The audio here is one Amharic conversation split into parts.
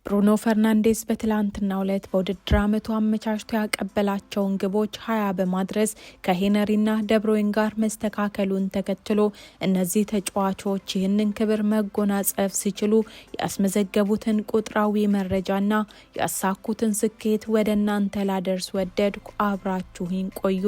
ብሩኖ ፈርናንዴዝ በትላንትናው ዕለት በውድድር ዓመቱ አመቻችቶ ያቀበላቸውን ግቦች 20 በማድረስ ከሄነሪና ደብሮይን ጋር መስተካከሉን ተከትሎ እነዚህ ተጫዋቾች ይህንን ክብር መጎናጸፍ ሲችሉ ያስመዘገቡትን ቁጥራዊ መረጃና ያሳኩትን ስኬት ወደ እናንተ ላደርስ ወደድኩ። አብራችሁኝ ቆዩ።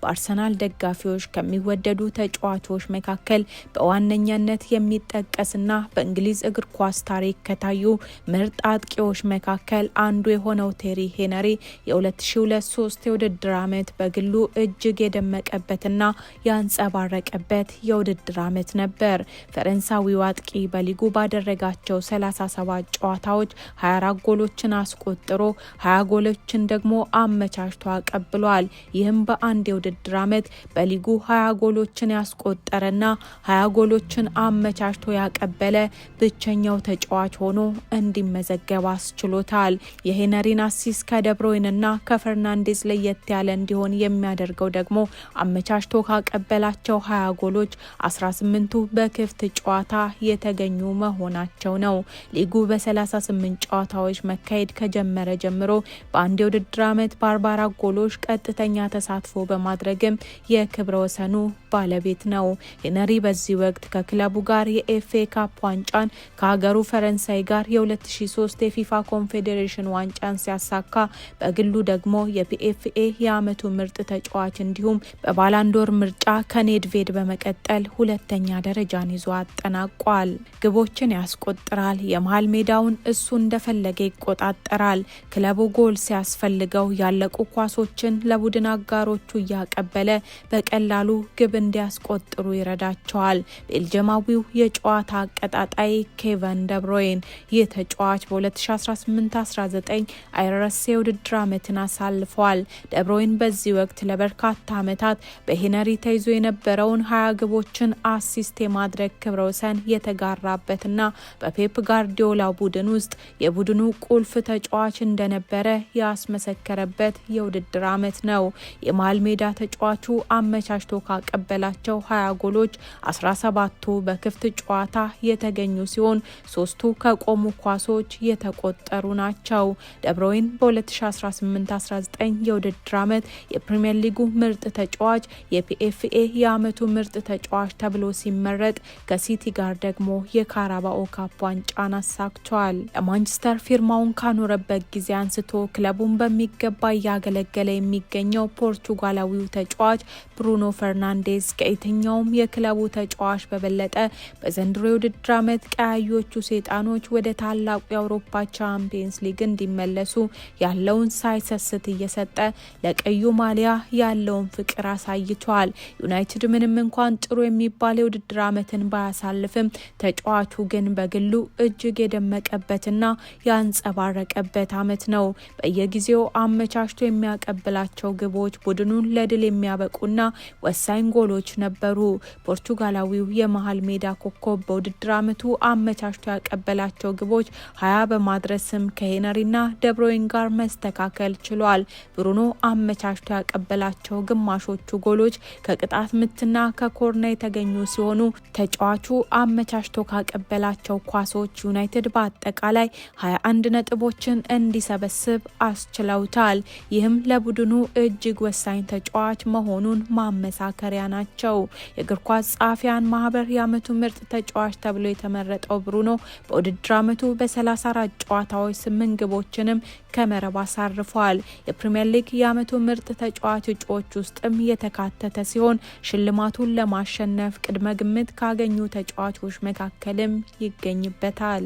በአርሰናል ደጋፊዎች ከሚወደዱ ተጫዋቾች መካከል በዋነኛነት የሚጠቀስና በእንግሊዝ እግር ኳስ ታሪክ ከታዩ ምርጥ አጥቂዎች መካከል አንዱ የሆነው ቴሪ ሄነሪ የ2002-3 የውድድር ዓመት በግሉ እጅግ የደመቀበትና ያንጸባረቀበት የውድድር ዓመት ነበር። ፈረንሳዊው አጥቂ በሊጉ ባደረጋቸው 37 ጨዋታዎች 24 ጎሎችን አስቆጥሮ 20 ጎሎችን ደግሞ አመቻችቶ አቀብሏል። ይህም በአንድ የውድድር ዓመት በሊጉ 20 ጎሎችን ያስቆጠረና 20 ጎሎችን አመቻችቶ ያቀበለ ብቸኛው ተጫዋች ሆኖ እንዲመዘገብ አስችሎታል። የሄነሪን አሲስት ከደብሮይንና ከፈርናንዴዝ ለየት ያለ እንዲሆን የሚያደርገው ደግሞ አመቻችቶ ካቀበላቸው 20 ጎሎች 18ቱ በክፍት ጨዋታ የተገኙ መሆናቸው ነው። ሊጉ በ38 ጨዋታዎች መካሄድ ከጀመረ ጀምሮ በአንድ የውድድር ዓመት በ44 ጎሎች ቀጥተኛ ተሳትፎ በማድረግም የክብረ ወሰኑ ባለቤት ነው። ሄነሪ በዚህ ወቅት ከክለቡ ጋር የኤፍኤ ካፕ ዋንጫን ከሀገሩ ፈረንሳይ ጋር የ2003 የፊፋ ኮንፌዴሬሽን ዋንጫን ሲያሳካ በግሉ ደግሞ የፒኤፍኤ የዓመቱ ምርጥ ተጫዋች እንዲሁም በባላንዶር ምርጫ ከኔድቬድ በመቀጠል ሁለተኛ ደረጃን ይዞ አጠናቋል። ግቦችን ያስቆጥራል። የመሃል ሜዳውን እሱ እንደፈለገ ይቆጣጠራል። ክለቡ ጎል ሲያስፈልገው ያለቁ ኳሶችን ለቡድን አጋሮቹ እያቀበለ በቀላሉ ግብ እንዲያስቆጥሩ ይረዳቸዋል። ቤልጅማዊው የጨዋታ አቀጣጣይ ኬቨን ደብሮይን ይህ ተጫዋች በ2018-19 አይረሴ የውድድር ዓመትን አሳልፏል። ደብሮይን በዚህ ወቅት ለበርካታ ዓመታት በሄነሪ ተይዞ የነበረውን 20 ግቦችን አሲስት የማድረግ ክብረ ወሰን የተጋራበትና በፔፕ ጋርዲዮላ ቡድን ውስጥ የቡድኑ ቁልፍ ተጫዋች እንደነበረ ያስመሰከረበት የውድድር ዓመት ነው። የመሃል ሜዳ ተጫዋቹ አመቻችቶ ካቀበላቸው 20 ጎሎች 17ቱ በክፍት ጨዋታ የተገኙ ሲሆን 3ቱ ከቆሙ ኳሶች የተቆጠሩ ናቸው። ደብሮይን በ2018-19 የውድድር ዓመት የፕሪሚየር ሊጉ ምርጥ ተጫዋች፣ የፒኤፍኤ የዓመቱ ምርጥ ተጫዋች ተብሎ ሲመረጥ ከሲቲ ጋር ደግሞ የካራባኦ ካፕ ዋንጫን አሳክቷል። ለማንቸስተር ፊርማውን ካኖረበት ጊዜ አንስቶ ክለቡን በሚገባ እያገለገለ የሚገኘው ፖርቱጋላዊው ተጫዋች ብሩኖ ፈርናንዴዝ ከየትኛውም የክለቡ ተጫዋች በበለጠ በዘንድሮ የውድድር ዓመት ቀያዮቹ ሰይጣኖች ወደ ታላቁ የአውሮፓ ቻምፒየንስ ሊግ እንዲመለሱ ያለውን ሳይሰስት እየሰጠ ለቀዩ ማሊያ ያለውን ፍቅር አሳይቷል። ዩናይትድ ምንም እንኳን ጥሩ የሚባል የውድድር ዓመትን ባያሳልፍም ተጫዋቹ ግን በግሉ እጅግ የደመቀበትና ያንጸባረቀበት ዓመት ነው። በየጊዜው አመቻችቶ የሚያቀብላቸው ግቦች ቡድኑን ለድል የሚያበቁና ወሳኝ ጎሎች ነበሩ። ፖርቱጋላዊው የመሃል ሜዳ ኮከብ በውድድር ዓመቱ አመቻችቶ ያቀበላቸው ግቦች 20 በማድረስም ከሄነሪና ደብሮይን ጋር መስተካከል ችሏል። ብሩኖ አመቻችቶ ያቀበላቸው ግማሾቹ ጎሎች ከቅጣት ምትና ከኮርና የተገኙ ሲሆኑ ተጫዋቹ አመቻችቶ ካቀበላቸው ኳሶች ዩናይትድ በአጠቃላይ 21 ነጥቦችን እንዲሰበስብ አስችለውታል። ይህም ለቡድኑ እጅግ ወሳኝ ተጫዋች መሆኑን ማመሳከሪያ ናቸው። የእግር ኳስ ጸሐፊያን ማህበር የዓመቱ ምርጥ ተጫዋች ተብሎ የተመረጠው ብሩኖ በውድድር ዓመቱ በ34 ጨዋታዎች 8 ግቦችንም ከመረብ አሳርፏል። የፕሪሚየር ሊግ የዓመቱ ምርጥ ተጫዋች እጩዎች ውስጥም የተካተተ ሲሆን ሽልማቱን ለማሸነፍ ቅድመ ግምት ካገኙ ተጫዋቾች መካከልም ይገኝበታል።